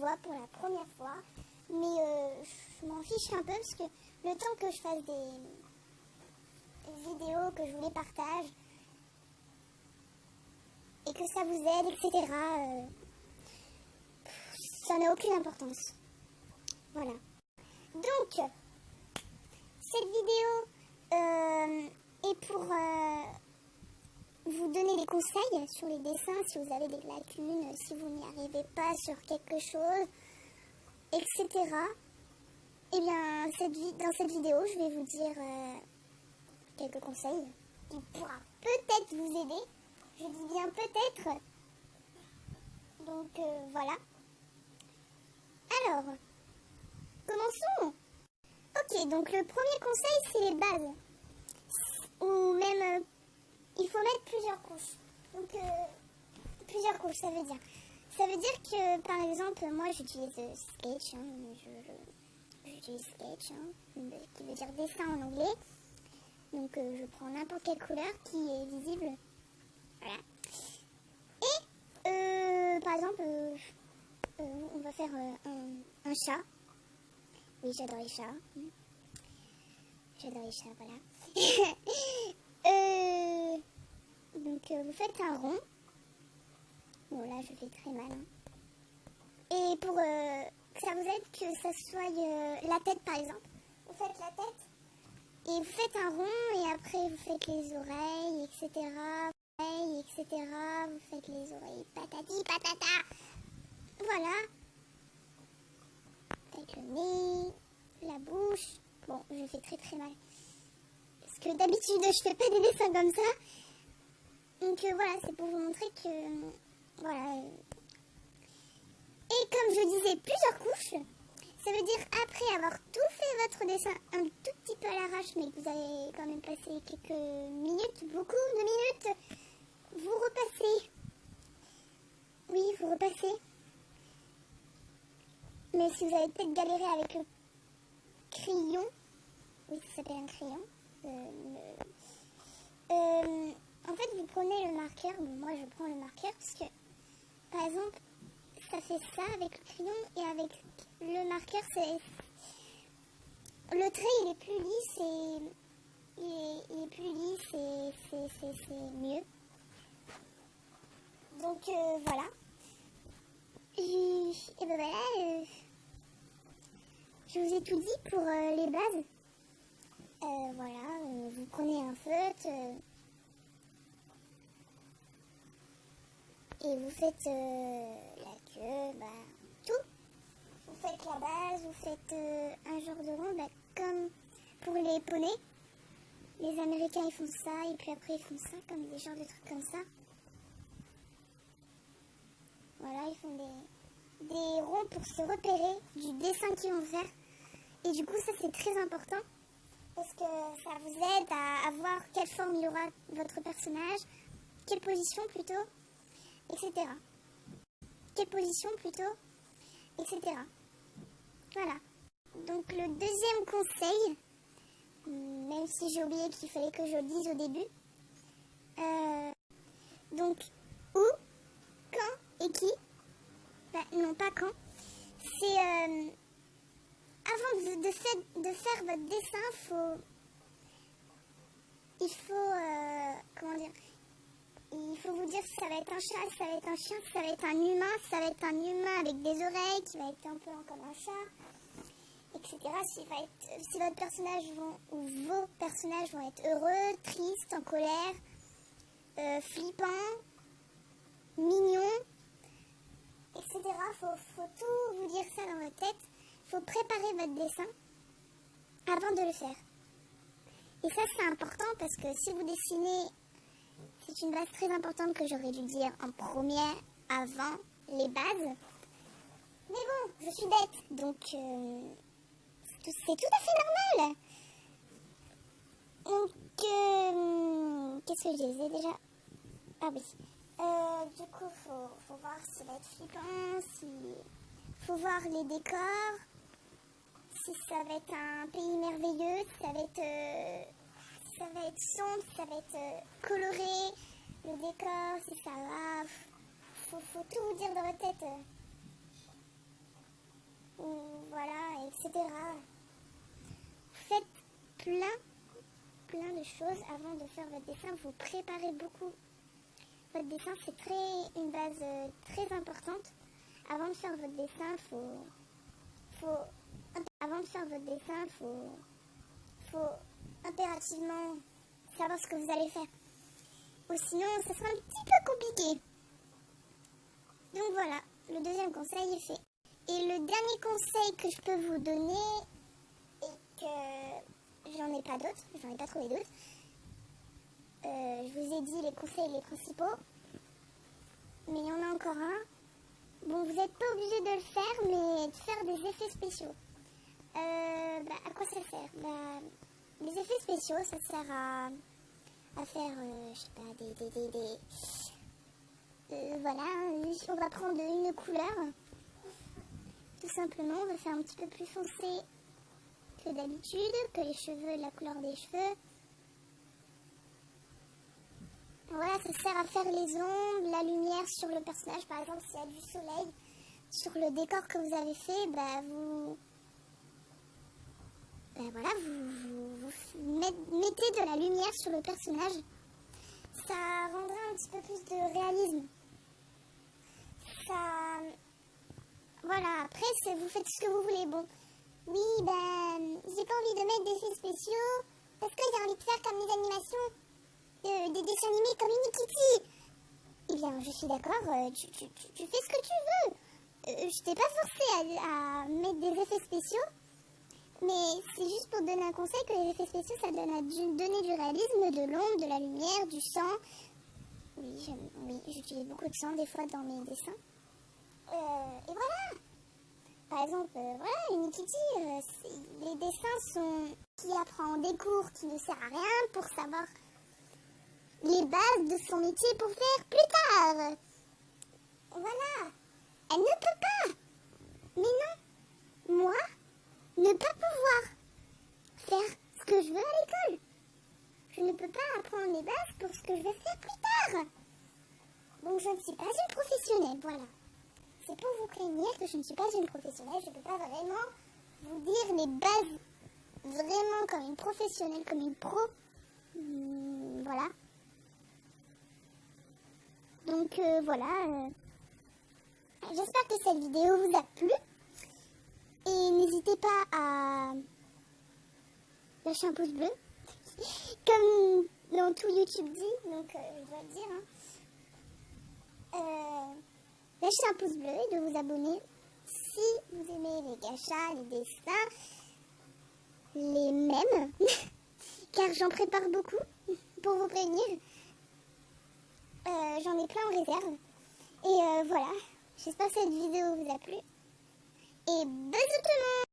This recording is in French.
voix pour la première fois. Mais je m'en fiche un peu parce que le temps que je fasse des vidéos, que je vous les partage et que ça vous aide, etc., ça n'a aucune importance. Voilà. Donc, cette vidéo est pour vous donner des conseils sur les dessins, si vous avez des lacunes, si vous n'y arrivez pas sur quelque chose, etc. Et bien, dans cette vidéo, je vais vous dire quelques conseils qui pourra peut-être vous aider. Je dis bien peut-être. Donc, voilà. Alors, commençons. Ok, donc le premier conseil, c'est les bases. Ou même, il faut mettre plusieurs couches. Donc, plusieurs couches, ça veut dire. Ça veut dire que, par exemple, moi, j'utilise Sketch. J'utilise Sketch, qui veut dire dessin en anglais. Donc, je prends n'importe quelle couleur qui est visible. Voilà. Et, par exemple, on va faire un chat. Oui, j'adore les chats. J'adore les chats, voilà. Donc, vous faites un rond. Bon, là, je fais très mal. Et pour que ça vous aide, que ça soit la tête, par exemple. Vous faites la tête. Et vous faites un rond. Et après, vous faites les oreilles, etc. Vous faites les oreilles patati patata. Voilà. Faites le nez, la bouche. Bon, je fais très très mal. Parce que d'habitude, je fais pas des dessins comme ça. Donc voilà, c'est pour vous montrer que... voilà. Et comme je disais, plusieurs couches. Ça veut dire après avoir tout fait votre dessin un tout petit peu à l'arrache, mais que vous avez quand même passé quelques minutes, beaucoup de minutes, vous repassez. Oui, vous repassez. Mais si vous avez peut-être galéré avec le crayon, oui, ça s'appelle un crayon. En fait, vous prenez le marqueur. Bon, moi, je prends le marqueur parce que, par exemple, ça fait ça avec le crayon et avec le marqueur, c'est... Le trait, il est plus lisse et... Il est plus lisse et c'est mieux. Donc, voilà. Et ben voilà, je vous ai tout dit pour les bases. Voilà, vous prenez un feutre et vous faites la queue, tout. Vous faites la base, vous faites un genre de rond, comme pour les poneys. Les Américains, ils font ça, et puis après, ils font ça, comme des genres de trucs comme ça. Voilà, ils font des ronds pour se repérer du dessin qu'ils vont faire. Et du coup, ça, c'est très important. Parce que ça vous aide à voir quelle forme il aura votre personnage, quelle position plutôt, etc. Quelle position plutôt, etc. Voilà. Donc le deuxième conseil, même si j'ai oublié qu'il fallait que je le dise au début, donc où, quand et qui, non pas quand, c'est... avant de faire votre dessin, il faut vous dire si ça va être un chat, si ça va être un chien, si ça va être un humain, si ça va être un humain avec des oreilles, qui va être un peu comme un chat, etc. Si votre personnage ou vos personnages vont être heureux, tristes, en colère, flippants, mignons, etc. Faut tout vous dire ça dans votre tête. Il faut préparer votre dessin avant de le faire. Et ça, c'est important parce que si vous dessinez, c'est une base très importante que j'aurais dû dire en première, avant les bases. Mais bon, je suis bête, donc c'est tout à fait normal. Donc, qu'est-ce que je disais déjà? Ah oui. Du coup, faut voir s'il va être flippant, faut voir les décors, si ça va être un pays merveilleux, si ça va être sombre, si ça va être coloré, le décor, si ça va... Faut tout vous dire dans votre tête. ou voilà, etc. Faites plein de choses avant de faire votre dessin. Vous préparez beaucoup. Votre dessin, c'est une base très importante. Avant de faire votre dessin, faut impérativement savoir ce que vous allez faire. Ou sinon, ça sera un petit peu compliqué. Donc voilà, le deuxième conseil est fait. Et le dernier conseil que je peux vous donner, et que j'en ai pas trouvé d'autres. Je vous ai dit les conseils les principaux, mais il y en a encore un. Bon, vous n'êtes pas obligé de le faire, mais de faire des effets spéciaux. À quoi ça sert? Les effets spéciaux, ça sert à faire, je sais pas, voilà, on va prendre une couleur, tout simplement, on va faire un petit peu plus foncé que d'habitude, que les cheveux, la couleur des cheveux. Voilà, ça sert à faire les ombres, la lumière sur le personnage. Par exemple, s'il y a du soleil sur le décor que vous avez fait, vous mettez de la lumière sur le personnage. Ça rendra un petit peu plus de réalisme. Voilà, après, vous faites ce que vous voulez. Bon, oui, j'ai pas envie de mettre des effets spéciaux parce que j'ai envie de faire comme les animations des dessins animés comme Mickey Kitty. Eh bien, je suis d'accord, tu fais ce que tu veux. Je t'ai pas forcé à mettre des effets spéciaux, mais c'est juste pour te donner un conseil que les effets spéciaux, ça donne à donner du réalisme, de l'ombre, de la lumière, du sang. Oui, j'utilise beaucoup de sang des fois dans mes dessins. Et voilà. Par exemple, voilà, une Kitty, les dessins sont qui apprend des cours qui ne sert à rien pour savoir les bases de son métier pour faire plus tard. Voilà. Elle ne peut pas. Mais non. Moi, ne pas pouvoir faire ce que je veux à l'école. Je ne peux pas apprendre les bases pour ce que je vais faire plus tard. Donc je ne suis pas une professionnelle, voilà. C'est pour vous prévenir que je ne suis pas une professionnelle. Je ne peux pas vraiment vous dire les bases vraiment comme une professionnelle, comme une pro. Voilà. Donc voilà. J'espère que cette vidéo vous a plu. Et n'hésitez pas à lâcher un pouce bleu. Comme dans tout YouTube dit. Donc je dois le dire. Lâchez un pouce bleu et de vous abonner si vous aimez les gachas, les dessins, les mèmes, car j'en prépare beaucoup pour vous prévenir. J'en ai plein en réserve. Et voilà, j'espère que cette vidéo vous a plu. Et bisous tout le monde!